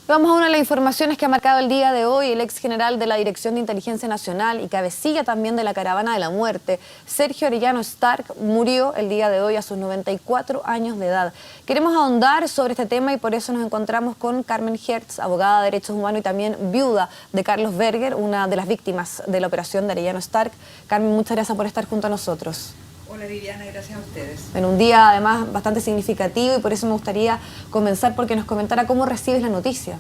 Vamos a una de las informaciones que ha marcado el día de hoy. El ex general de la Dirección de Inteligencia Nacional y cabecilla también de la Caravana de la Muerte, Sergio Arellano Stark, murió el día de hoy a sus 94 años de edad. Queremos ahondar sobre este tema y por eso nos encontramos con Carmen Hertz, abogada de Derechos Humanos y también viuda de Carlos Berger, una de las víctimas de la operación de Arellano Stark. Carmen, muchas gracias por estar junto a nosotros. Hola Viviana, gracias a ustedes. En un día además bastante significativo y por eso me gustaría comenzar porque nos comentara cómo recibes la noticia.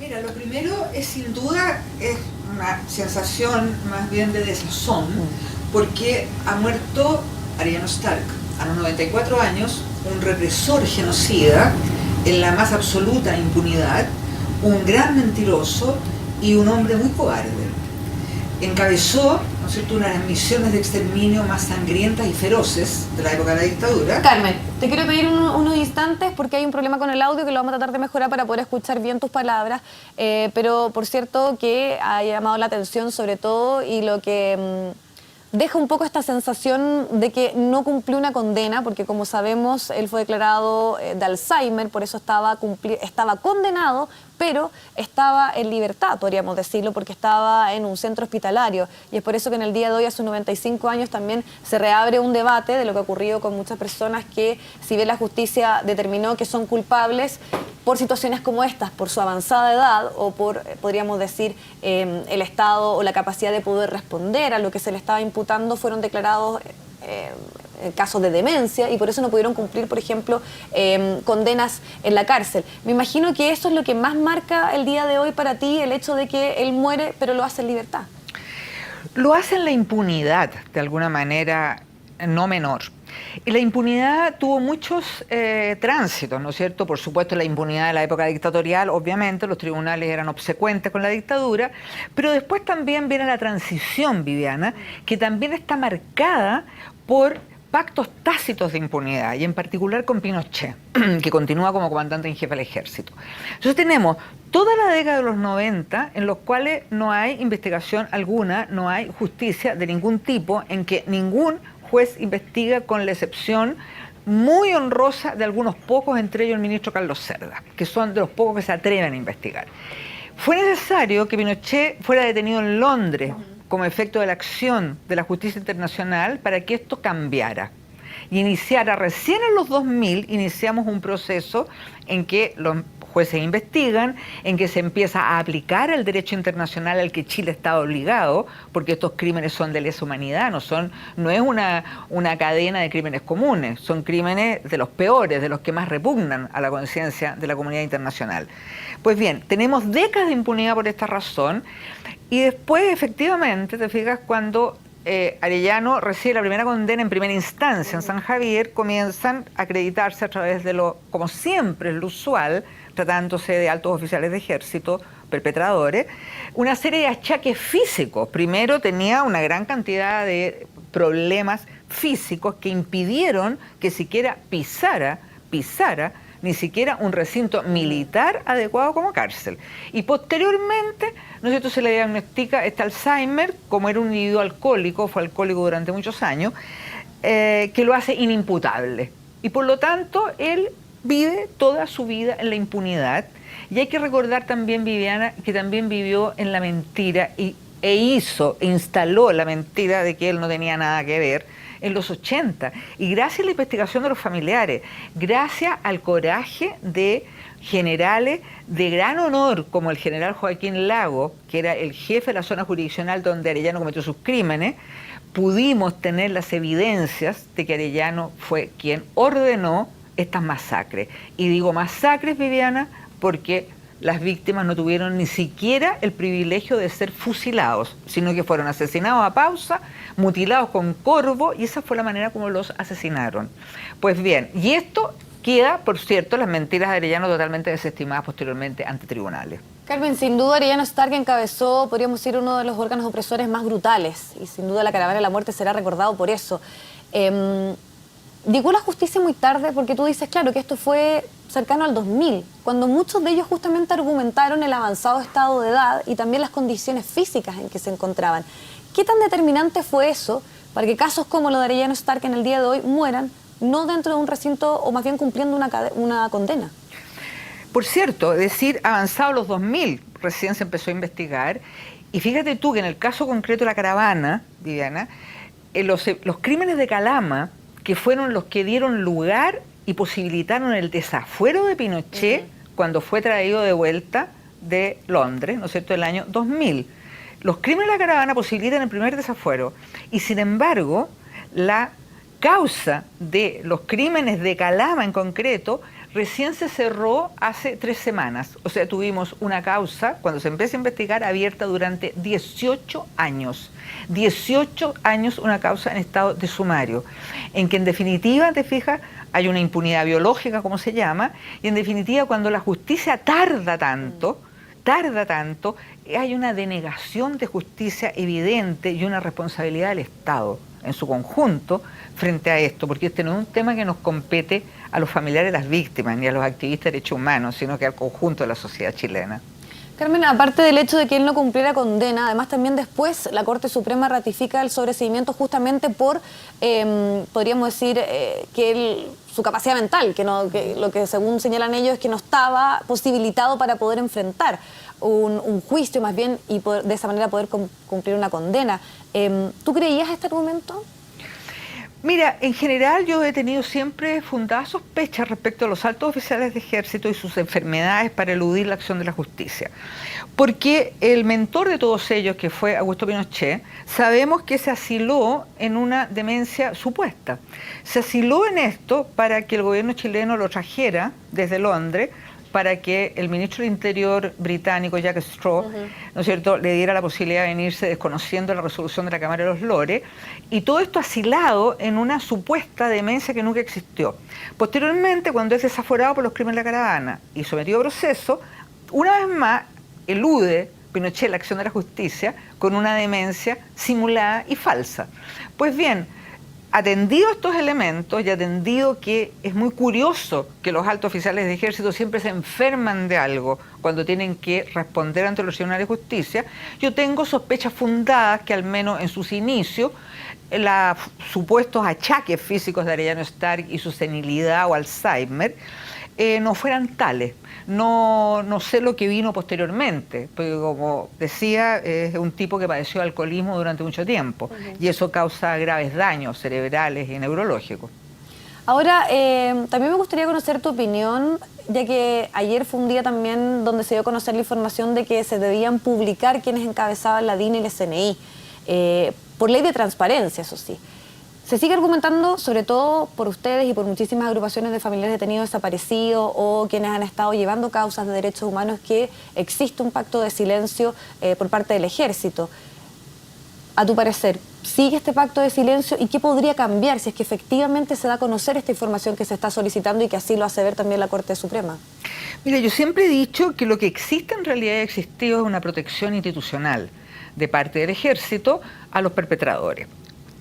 Mira, lo primero es sin duda es una sensación más bien de desazón porque ha muerto Arellano Stark a los 94 años, un represor genocida en la más absoluta impunidad, un gran mentiroso y un hombre muy cobarde. Encabezó, ¿no es cierto?, una de las misiones de exterminio más sangrientas y feroces de la época de la dictadura. Carmen, te quiero pedir unos instantes porque hay un problema con el audio que lo vamos a tratar de mejorar para poder escuchar bien tus palabras, pero por cierto que ha llamado la atención sobre todo y lo que deja un poco esta sensación de que no cumplió una condena, porque como sabemos él fue declarado de Alzheimer, por eso estaba condenado, pero estaba en libertad, podríamos decirlo, porque estaba en un centro hospitalario. Y es por eso que en el día de hoy, a sus 95 años, también se reabre un debate de lo que ha ocurrido con muchas personas que, si bien la justicia determinó que son culpables por situaciones como estas, por su avanzada edad o por, podríamos decir, el estado o la capacidad de poder responder a lo que se le estaba imputando, fueron declarados casos de demencia y por eso no pudieron cumplir, por ejemplo, condenas en la cárcel. Me imagino que eso es lo que más marca el día de hoy para ti, el hecho de que él muere, pero lo hace en libertad. Lo hace en la impunidad, de alguna manera no menor. Y la impunidad tuvo muchos tránsitos, ¿no es cierto? Por supuesto, la impunidad de la época dictatorial, obviamente, los tribunales eran obsecuentes con la dictadura, pero después también viene la transición, Viviana, que también está marcada por pactos tácitos de impunidad, y en particular con Pinochet, que continúa como comandante en jefe del ejército. Entonces tenemos toda la década de los 90 en los cuales no hay investigación alguna, no hay justicia de ningún tipo, en que ningún juez investiga, con la excepción muy honrosa de algunos pocos, entre ellos el ministro Carlos Cerda, que son de los pocos que se atreven a investigar. Fue necesario que Pinochet fuera detenido en Londres como efecto de la acción de la justicia internacional para que esto cambiara. Y iniciara, recién en los 2000, iniciamos un proceso en que los jueces investigan, en que se empieza a aplicar el derecho internacional al que Chile está obligado, porque estos crímenes son de lesa humanidad, no es una cadena de crímenes comunes, son crímenes de los peores, de los que más repugnan a la conciencia de la comunidad internacional. Pues bien, tenemos décadas de impunidad por esta razón, y después, efectivamente, te fijas, cuando Arellano recibe la primera condena en primera instancia en San Javier, comienzan a acreditarse a través de lo, como siempre es lo usual, tratándose de altos oficiales de ejército, perpetradores, una serie de achaques físicos. Primero tenía una gran cantidad de problemas físicos que impidieron que siquiera pisara ni siquiera un recinto militar adecuado como cárcel. Y posteriormente, ¿no es cierto?, se le diagnostica este Alzheimer, como era un individuo alcohólico, fue alcohólico durante muchos años, que lo hace inimputable. Y por lo tanto, él vive toda su vida en la impunidad. Y hay que recordar también, Viviana, que también vivió en la mentira instaló la mentira de que él no tenía nada que ver en los 80. Y gracias a la investigación de los familiares, gracias al coraje de generales de gran honor, como el general Joaquín Lago, que era el jefe de la zona jurisdiccional donde Arellano cometió sus crímenes, pudimos tener las evidencias de que Arellano fue quien ordenó estas masacres. Y digo masacres, Viviana, porque las víctimas no tuvieron ni siquiera el privilegio de ser fusilados, sino que fueron asesinados a pausa, mutilados con corvo, y esa fue la manera como los asesinaron. Pues bien, y esto queda, por cierto, las mentiras de Arellano totalmente desestimadas posteriormente ante tribunales. Carmen, sin duda Arellano Stark encabezó, podríamos decir, uno de los órganos opresores más brutales, y sin duda la Caravana de la Muerte será recordado por eso. Llegó la justicia muy tarde porque tú dices, claro, que esto fue cercano al 2000, cuando muchos de ellos justamente argumentaron el avanzado estado de edad y también las condiciones físicas en que se encontraban. ¿Qué tan determinante fue eso para que casos como lo de Arellano Stark en el día de hoy mueran no dentro de un recinto o más bien cumpliendo una condena? Por cierto, es decir, avanzados los 2000 recién se empezó a investigar, y fíjate tú que en el caso concreto de la caravana, Viviana, los crímenes de Calama, que fueron los que dieron lugar y posibilitaron el desafuero de Pinochet cuando fue traído de vuelta de Londres, ¿no es cierto?, el año 2000. Los crímenes de la caravana posibilitan el primer desafuero, y sin embargo, la causa de los crímenes de Calama en concreto recién se cerró hace 3 semanas. O sea, tuvimos una causa, cuando se empieza a investigar, abierta durante 18 años. 18 años una causa en estado de sumario, en que en definitiva, te fijas, hay una impunidad biológica, como se llama, y en definitiva cuando la justicia tarda tanto, hay una denegación de justicia evidente y una responsabilidad del Estado en su conjunto frente a esto, porque este no es un tema que nos compete a los familiares de las víctimas ni a los activistas de derechos humanos, sino que al conjunto de la sociedad chilena. Carmen, aparte del hecho de que él no cumpliera condena, además también después la Corte Suprema ratifica el sobreseimiento justamente por, podríamos decir, que su capacidad mental, que lo que según señalan ellos es que no estaba posibilitado para poder enfrentar un juicio más bien y de esa manera poder cumplir una condena. ¿Tú creías este argumento? Mira, en general yo he tenido siempre fundadas sospechas respecto a los altos oficiales de ejército y sus enfermedades para eludir la acción de la justicia. Porque el mentor de todos ellos, que fue Augusto Pinochet, sabemos que se asiló en una demencia supuesta. Se asiló en esto para que el gobierno chileno lo trajera desde Londres, para que el ministro del Interior británico, Jack Straw, ¿no es cierto?, le diera la posibilidad de venirse desconociendo la resolución de la Cámara de los Lores, y todo esto asilado en una supuesta demencia que nunca existió. Posteriormente, cuando es desaforado por los crímenes de la caravana y sometido a proceso, una vez más elude Pinochet la acción de la justicia con una demencia simulada y falsa. Pues bien, atendido estos elementos y atendido que es muy curioso que los altos oficiales de ejército siempre se enferman de algo cuando tienen que responder ante los tribunales de justicia, yo tengo sospechas fundadas que al menos en sus inicios los supuestos achaques físicos de Arellano Stark y su senilidad o Alzheimer no fueran tales. No sé lo que vino posteriormente, porque como decía, es un tipo que padeció alcoholismo durante mucho tiempo y eso causa graves daños cerebrales y neurológicos. Ahora, también me gustaría conocer tu opinión, ya que ayer fue un día también donde se dio a conocer la información de que se debían publicar quienes encabezaban la DINA y el SNI, por ley de transparencia, eso sí. Se sigue argumentando, sobre todo por ustedes y por muchísimas agrupaciones de familiares detenidos desaparecidos o quienes han estado llevando causas de derechos humanos, que existe un pacto de silencio por parte del ejército. A tu parecer, ¿sigue este pacto de silencio y qué podría cambiar si es que efectivamente se da a conocer esta información que se está solicitando y que así lo hace ver también la Corte Suprema? Mira, yo siempre he dicho que lo que existe en realidad ha existido es una protección institucional de parte del ejército a los perpetradores.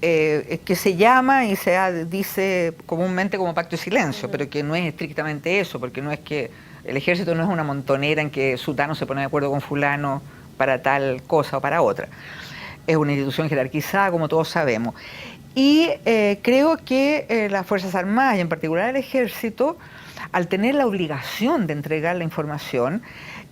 Que se llama y se dice comúnmente como pacto de silencio, pero que no es estrictamente eso, porque no es que el ejército no es una montonera en que sutano se pone de acuerdo con fulano para tal cosa o para otra. Es una institución jerarquizada, como todos sabemos. Y creo que las Fuerzas Armadas, y en particular el ejército, al tener la obligación de entregar la información,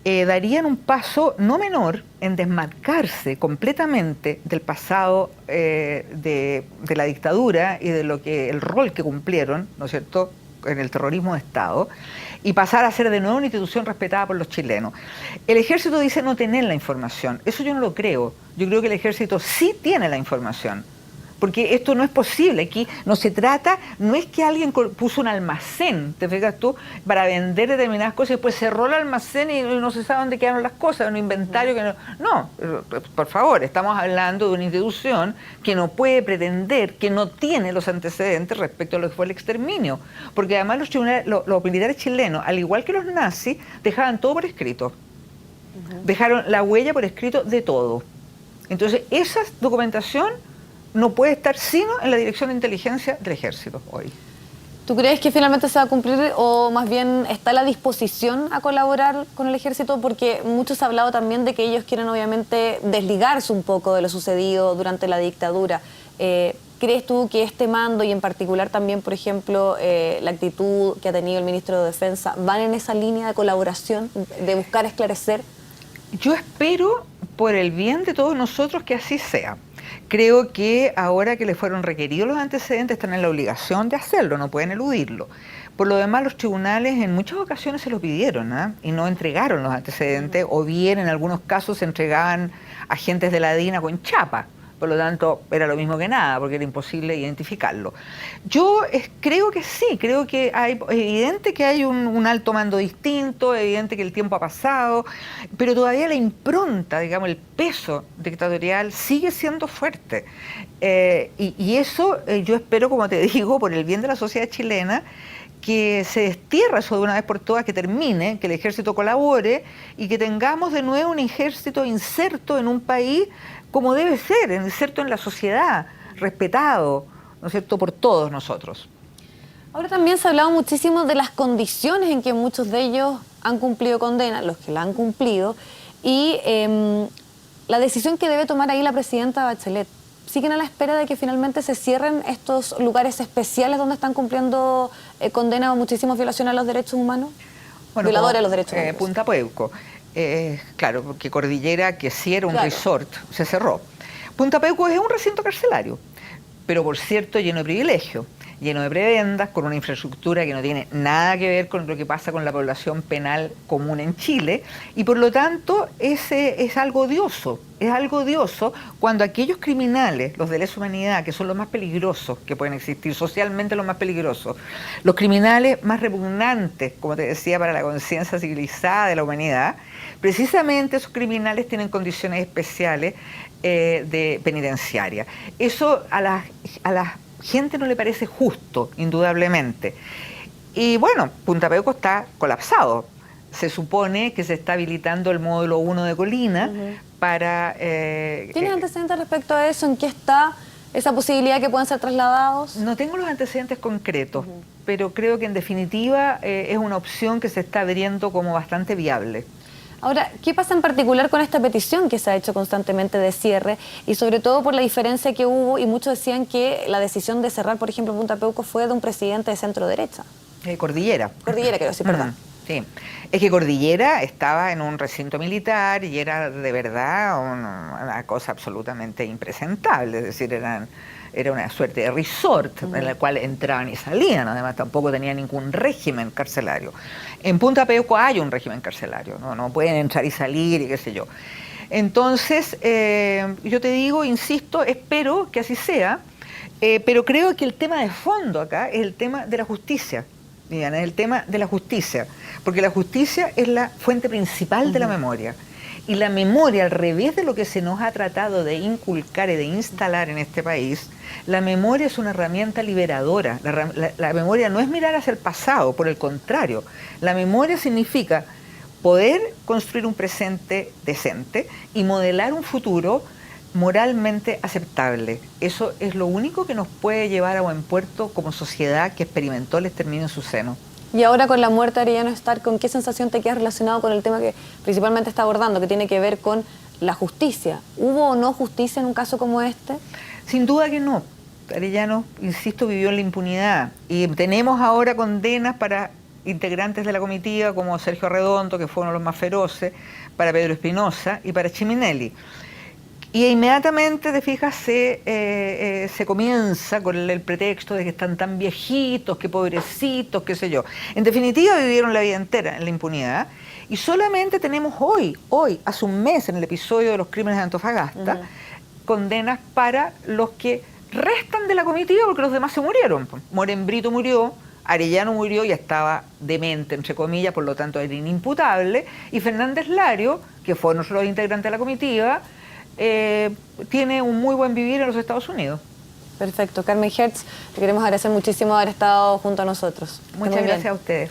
darían un paso no menor en desmarcarse completamente del pasado de la dictadura y de el rol que cumplieron, ¿no es cierto?, en el terrorismo de Estado, y pasar a ser de nuevo una institución respetada por los chilenos. El ejército dice no tener la información. Eso yo no lo creo. Yo creo que el ejército sí tiene la información. Porque esto no es posible, aquí no se trata, no es que alguien puso un almacén, te fijas tú, para vender determinadas cosas y después cerró el almacén y no se sabe dónde quedaron las cosas, un inventario que no... No, por favor, estamos hablando de una institución que no puede pretender, que no tiene los antecedentes respecto a lo que fue el exterminio, porque además los militares chilenos, al igual que los nazis, dejaban todo por escrito, dejaron la huella por escrito de todo. Entonces, esa documentación no puede estar sino en la Dirección de Inteligencia del Ejército hoy. ¿Tú crees que finalmente se va a cumplir o más bien está a la disposición a colaborar con el Ejército? Porque muchos han hablado también de que ellos quieren obviamente desligarse un poco de lo sucedido durante la dictadura. ¿crees tú que este mando y en particular también, por ejemplo, la actitud que ha tenido el ministro de Defensa van en esa línea de colaboración, de buscar esclarecer? Yo espero, por el bien de todos nosotros, que así sea. Creo que ahora que le fueron requeridos los antecedentes están en la obligación de hacerlo, no pueden eludirlo. Por lo demás, los tribunales en muchas ocasiones se lo pidieron, ¿eh? Y no entregaron los antecedentes, o bien en algunos casos se entregaban agentes de la DINA con chapa. Por lo tanto, era lo mismo que nada, porque era imposible identificarlo. Yo creo que sí, creo que es evidente que hay un alto mando distinto, evidente que el tiempo ha pasado, pero todavía la impronta, digamos, el peso dictatorial sigue siendo fuerte. Y eso yo espero, como te digo, por el bien de la sociedad chilena, que se destierre eso de una vez por todas, que termine, que el ejército colabore y que tengamos de nuevo un ejército inserto en un país como debe ser, inserto en la sociedad, respetado, ¿no es cierto?, por todos nosotros. Ahora también se ha hablado muchísimo de las condiciones en que muchos de ellos han cumplido condena, los que la han cumplido, y la decisión que debe tomar ahí la presidenta Bachelet. ¿Siguen a la espera de que finalmente se cierren estos lugares especiales donde están cumpliendo condena o muchísimas violaciones a los derechos humanos? Bueno, violadores a los derechos humanos. Punta Peuco. Claro, porque Cordillera, que sí era un resort, se cerró. Punta Peuco es un recinto carcelario, pero por cierto lleno de privilegios, lleno de prebendas, con una infraestructura que no tiene nada que ver con lo que pasa con la población penal común en Chile, y por lo tanto es algo odioso cuando aquellos criminales, los de lesa humanidad, que son los más peligrosos que pueden existir, socialmente los más peligrosos, los criminales más repugnantes, como te decía, para la conciencia civilizada de la humanidad, precisamente esos criminales tienen condiciones especiales de penitenciaria. Eso a la gente no le parece justo, indudablemente. Y bueno, Punta Peuco está colapsado. Se supone que se está habilitando el módulo 1 de Colina para... ¿Tienes antecedentes respecto a eso? ¿En qué está esa posibilidad que puedan ser trasladados? No tengo los antecedentes concretos, pero creo que en definitiva es una opción que se está abriendo como bastante viable. Ahora, ¿qué pasa en particular con esta petición que se ha hecho constantemente de cierre? Y sobre todo por la diferencia que hubo, y muchos decían que la decisión de cerrar, por ejemplo, Punta Peuco fue de un presidente de centro derecha. Cordillera. Cordillera, quiero decir, perdón. Sí, es que Cordillera estaba en un recinto militar y era de verdad una cosa absolutamente impresentable, es decir, era una suerte de resort en el cual entraban y salían, además tampoco tenía ningún régimen carcelario. En Punta Peuco hay un régimen carcelario, no pueden entrar y salir y qué sé yo. Entonces, yo te digo, insisto, espero que así sea, pero creo que el tema de fondo acá es el tema de la justicia. Diana, es el tema de la justicia, porque la justicia es la fuente principal de la memoria. Y la memoria, al revés de lo que se nos ha tratado de inculcar y de instalar en este país, la memoria es una herramienta liberadora. La memoria no es mirar hacia el pasado, por el contrario. La memoria significa poder construir un presente decente y modelar un futuro moralmente aceptable. Eso es lo único que nos puede llevar a buen puerto como sociedad que experimentó el exterminio en su seno. Y ahora con la muerte de Arellano Stark, ¿con qué sensación te quedas relacionado con el tema que principalmente está abordando, que tiene que ver con la justicia? ¿Hubo o no justicia en un caso como este? Sin duda que no. Arellano, insisto, vivió en la impunidad. Y tenemos ahora condenas para integrantes de la comitiva como Sergio Arredondo, que fue uno de los más feroces, para Pedro Espinosa y para Chiminelli. Y inmediatamente, te fijas, se comienza con el pretexto de que están tan viejitos, que pobrecitos, qué sé yo. En definitiva, vivieron la vida entera en la impunidad. Y solamente tenemos hoy, hace un mes, en el episodio de los crímenes de Antofagasta, condenas para los que restan de la comitiva, porque los demás se murieron. Moren Brito murió, Arellano murió y estaba demente, entre comillas, por lo tanto era inimputable. Y Fernández Lario, que fue nuestro integrante de la comitiva, tiene un muy buen vivir en los Estados Unidos. Perfecto. Carmen Hertz, te queremos agradecer muchísimo haber estado junto a nosotros. Muchas gracias a ustedes.